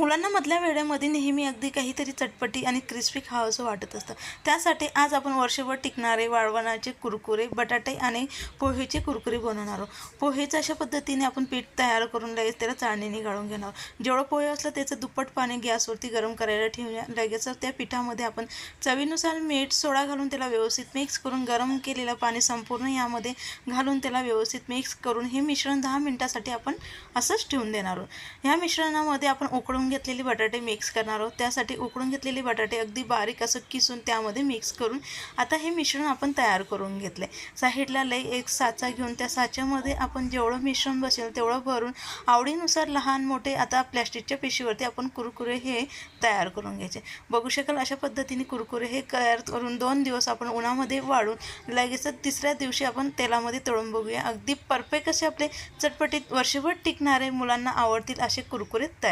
मुलांना मधल्या वेळेमध्ये नेहमी अगदी काहीतरी चटपटी आणि क्रिस्पी खावंसं वाटत असतं। त्यासाठी आज आपण वर्षभर टिकणारे वाळवणाचे कुरकुरे, बटाटे आणि पोहेचे कुरकुरे बनवणार आहोत। पोहेचं अशा पद्धतीने आपण पीठ तयार करून लगेच त्याला चाळणीने गाळून घेणार। जेवढं पोहे असलं त्याचं दुप्पट पाणी गॅसवरती गरम करायला ठेवूया। लगेच त्या पिठामध्ये आपण चवीनुसार मीठ, सोडा घालून त्याला व्यवस्थित मिक्स करून गरम केलेलं पाणी संपूर्ण यामध्ये घालून त्याला व्यवस्थित मिक्स करून हे मिश्रण 10 मिनिटांसाठी आपण असंच ठेवून देणार आहोत। ह्या मिश्रणामध्ये आपण उकळून घेतलेले बटाटे मिक्स करणार आहोत। त्यासाठी उकळून घेतलेले बटाटे अगदी बारीक असं किसून त्यामध्ये मिक्स करून आता हे मिश्रण आपण तयार करून घेतले। साईडला एक साचा घेऊन त्या साच्यामध्ये आपण जेवढं मिश्रण बसेल तेवढं भरून आवडीनुसार लहान मोठे आता प्लॅस्टिकच्या पिशवीवरती आपण कुरकुरे हे तयार करून घ्यायचे। बघू शकाल अशा पद्धतीने कुरकुरे हे तयार करून 2 दिवस आपण उन्हामध्ये वाळून लगेच तिसऱ्या दिवशी आपण तेलामध्ये तळून बघूया। अगदी परफेक्ट असे आपले चटपटीत वर्षभर टिकणारे मुलांना आवडतील असे कुरकुरे तयार।